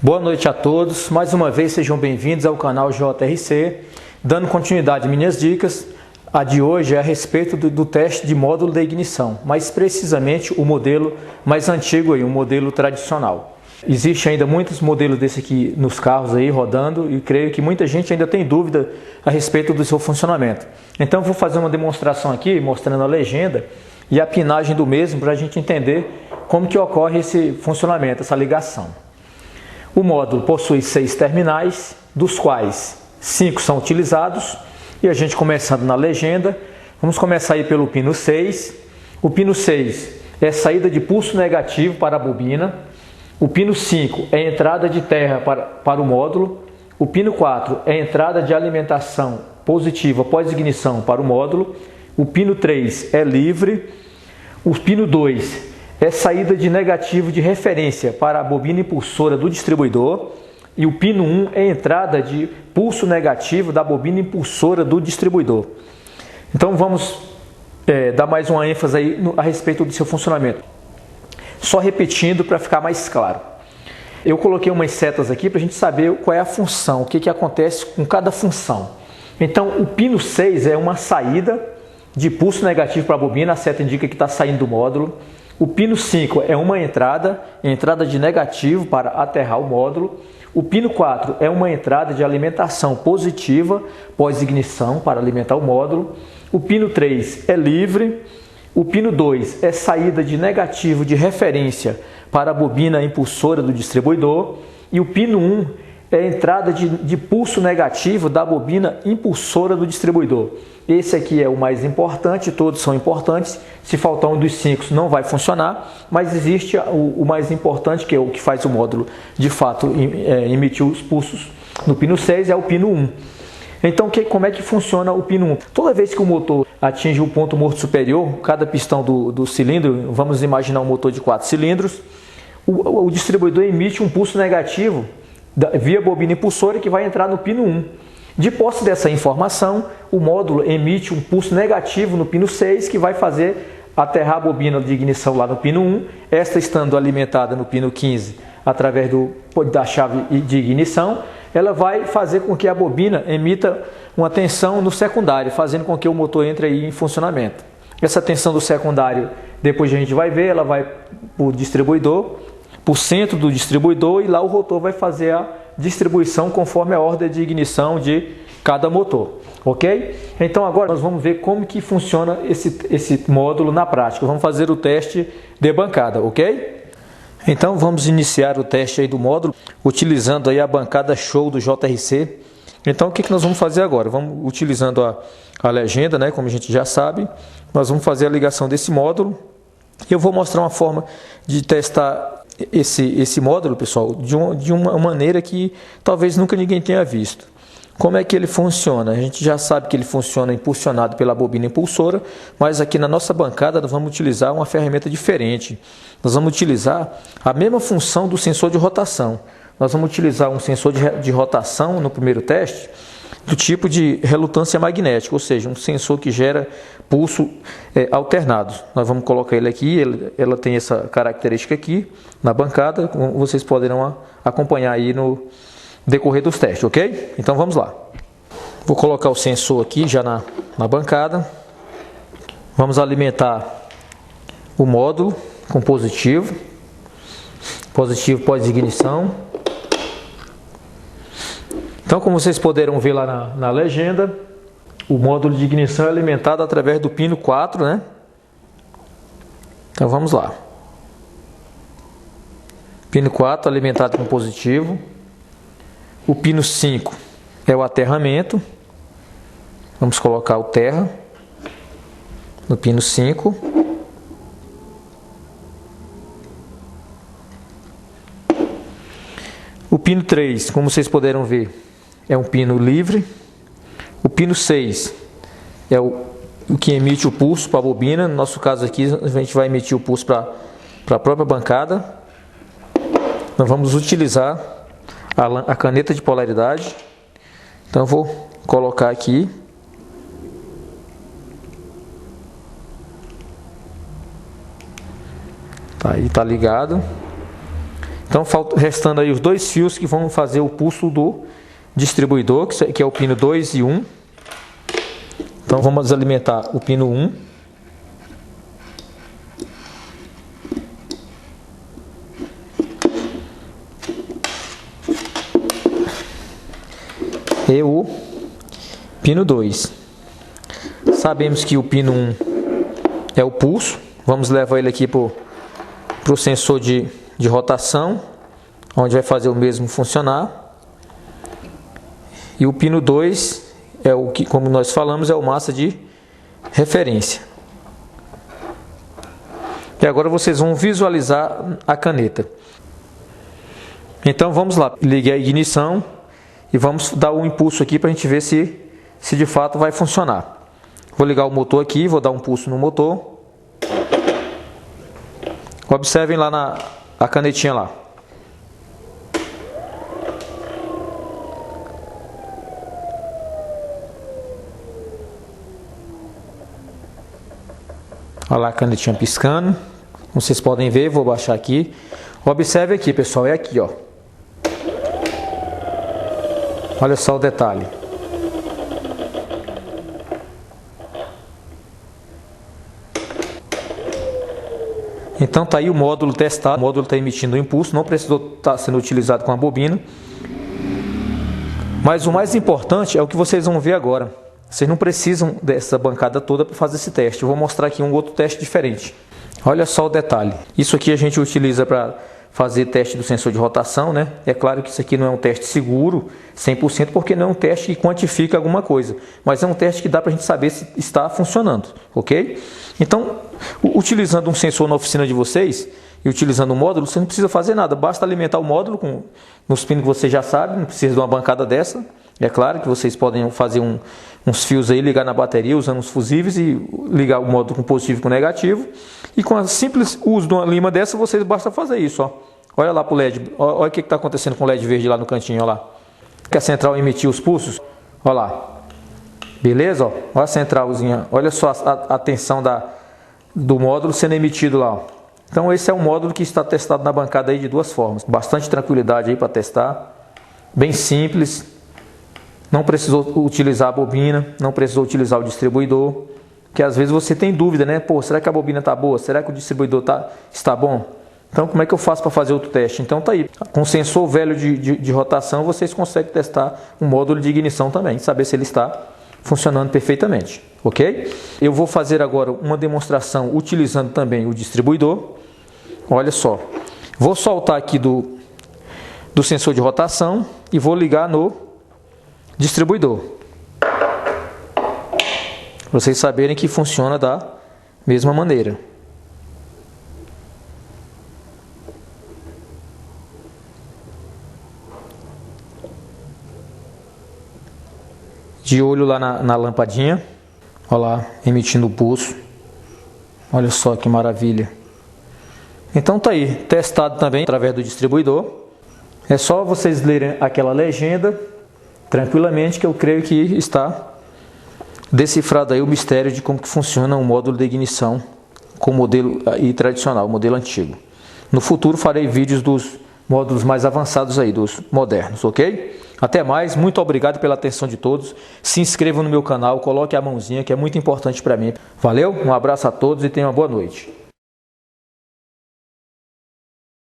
Boa noite a todos, mais uma vez sejam bem-vindos ao canal JRC. Dando continuidade às minhas dicas, a de hoje é a respeito do teste de módulo de ignição, mais precisamente o modelo mais antigo, o modelo tradicional. Existem ainda muitos modelos desse aqui nos carros aí rodando e creio que muita gente ainda tem dúvida a respeito do seu funcionamento. Então vou fazer uma demonstração aqui mostrando a legenda e a pinagem do mesmo para a gente entender como que ocorre esse funcionamento, essa ligação. O módulo possui 6 terminais, dos quais 5 são utilizados. E a gente começando na legenda, vamos começar aí pelo pino 6. O pino 6 é saída de pulso negativo para a bobina. O pino 5 é entrada de terra para o módulo. O pino 4 é entrada de alimentação positiva pós-ignição para o módulo. O pino 3 é livre. O pino 2 é saída de negativo de referência para a bobina impulsora do distribuidor. E o pino 1 é entrada de pulso negativo da bobina impulsora do distribuidor. Então vamos dar mais uma ênfase aí a respeito do seu funcionamento. Só repetindo para ficar mais claro. Eu coloquei umas setas aqui para a gente saber qual é a função, o que acontece com cada função. Então o pino 6 é uma saída de pulso negativo para a bobina, a seta indica que está saindo do módulo. O pino 5 é uma entrada de negativo para aterrar o módulo. O pino 4 é uma entrada de alimentação positiva pós-ignição para alimentar o módulo. O pino 3 é livre. O pino 2 é saída de negativo de referência para a bobina impulsora do distribuidor. E o pino 1 é entrada de pulso negativo da bobina impulsora do distribuidor. Esse aqui é o mais importante, todos são importantes. Se faltar um dos 5 não vai funcionar, mas existe o mais importante, que é o que faz o módulo de fato emitir os pulsos. No pino 6 é o pino 1. Então como é que funciona o pino 1? Toda vez que o motor atinge o ponto morto superior, cada pistão do cilindro, vamos imaginar um motor de 4 cilindros, o distribuidor emite um pulso negativo via bobina impulsora que vai entrar no pino 1. De posse dessa informação, o módulo emite um pulso negativo no pino 6 que vai fazer aterrar a bobina de ignição lá no pino 1, esta estando alimentada no pino 15 através da chave de ignição, ela vai fazer com que a bobina emita uma tensão no secundário, fazendo com que o motor entre aí em funcionamento. Essa tensão do secundário, depois a gente vai ver, ela vai para o distribuidor, para o centro do distribuidor, e lá o rotor vai fazer a distribuição conforme a ordem de ignição de cada motor, ok? Então agora nós vamos ver como que funciona esse módulo na prática. Vamos fazer o teste de bancada, ok? Então vamos iniciar o teste aí do módulo utilizando aí a bancada show do JRC. Então o que nós vamos fazer agora? Vamos utilizando a legenda, né? Como a gente já sabe, nós vamos fazer a ligação desse módulo. Eu vou mostrar uma forma de testar esse módulo, pessoal, de uma maneira que talvez nunca ninguém tenha visto. Como é que ele funciona? A gente já sabe que ele funciona impulsionado pela bobina impulsora, mas aqui na nossa bancada nós vamos utilizar uma ferramenta diferente. Nós vamos utilizar a mesma função do sensor de rotação. Nós vamos utilizar um sensor de rotação no primeiro teste, do tipo de relutância magnética, ou seja, um sensor que gera pulso alternado. Nós vamos colocar ele aqui, ela tem essa característica aqui na bancada, vocês poderão acompanhar aí no decorrer dos testes, ok? Então vamos lá. Vou colocar o sensor aqui já na bancada. Vamos alimentar o módulo com positivo pós-ignição. Então, como vocês poderão ver lá na legenda, o módulo de ignição é alimentado através do pino 4, né? Então, vamos lá. Pino 4 alimentado com positivo. O pino 5 é o aterramento. Vamos colocar o terra no pino 5. O pino 3, como vocês poderão ver, é um pino livre. O pino 6 é o que emite o pulso para a bobina. No nosso caso aqui, a gente vai emitir o pulso para a própria bancada. Nós vamos utilizar a caneta de polaridade. Então eu vou colocar aqui. Tá, aí está ligado. Então, restando aí os 2 fios que vão fazer o pulso do distribuidor, que é o pino 2 e 1. Então, vamos alimentar o pino 1. E o pino 2. Sabemos que o pino 1 é o pulso. Vamos levar ele aqui para o sensor de rotação, onde vai fazer o mesmo funcionar. E o pino 2 é o que, como nós falamos, é o massa de referência. E agora vocês vão visualizar a caneta. Então vamos lá, liguei a ignição e vamos dar um impulso aqui para a gente ver se de fato vai funcionar. Vou ligar o motor aqui, vou dar um pulso no motor. Observem lá a canetinha lá. Olha lá a canetinha piscando. Como vocês podem ver, vou baixar aqui. Observe aqui, pessoal, é aqui, ó. Olha só o detalhe. Então tá aí o módulo testado, o módulo está emitindo um impulso, não precisou estar sendo utilizado com a bobina. Mas o mais importante é o que vocês vão ver agora. Vocês não precisam dessa bancada toda para fazer esse teste. Eu vou mostrar aqui um outro teste diferente. Olha só o detalhe. Isso aqui a gente utiliza para fazer teste do sensor de rotação, né? É claro que isso aqui não é um teste seguro, 100%, porque não é um teste que quantifica alguma coisa. Mas é um teste que dá para a gente saber se está funcionando, ok? Então, utilizando um sensor na oficina de vocês e utilizando o módulo, você não precisa fazer nada. Basta alimentar o módulo nos pinos que você já sabe, não precisa de uma bancada dessa. É claro que vocês podem fazer uns fios aí, ligar na bateria usando os fusíveis e ligar o módulo com positivo e com negativo. E com a simples uso de uma lima dessa, vocês basta fazer isso, ó. Olha lá para o LED, olha o que está acontecendo com o LED verde lá no cantinho, olha lá. Que a central emitiu os pulsos, olha lá. Beleza? Ó. Olha a centralzinha, olha só a tensão do módulo sendo emitido lá, ó. Então esse é um módulo que está testado na bancada aí de 2 formas. Bastante tranquilidade aí para testar, bem simples. Não precisou utilizar a bobina, não precisou utilizar o distribuidor. Que às vezes você tem dúvida, né? Pô, será que a bobina está boa? Será que o distribuidor está bom? Então como é que eu faço para fazer outro teste? Então tá aí. Com sensor velho de rotação vocês conseguem testar um módulo de ignição também. Saber se ele está funcionando perfeitamente. Ok? Eu vou fazer agora uma demonstração utilizando também o distribuidor. Olha só. Vou soltar aqui do sensor de rotação e vou ligar no distribuidor. Para vocês saberem que funciona da mesma maneira. De olho lá na lampadinha. Olha lá, emitindo o pulso. Olha só que maravilha. Então tá aí, testado também através do distribuidor. É só vocês lerem aquela legenda tranquilamente, que eu creio que está decifrado aí o mistério de como que funciona um módulo de ignição com o modelo tradicional, o modelo antigo. No futuro farei vídeos dos módulos mais avançados aí, dos modernos, ok? Até mais, muito obrigado pela atenção de todos. Se inscrevam no meu canal, coloque a mãozinha que é muito importante para mim. Valeu, um abraço a todos e tenham uma boa noite.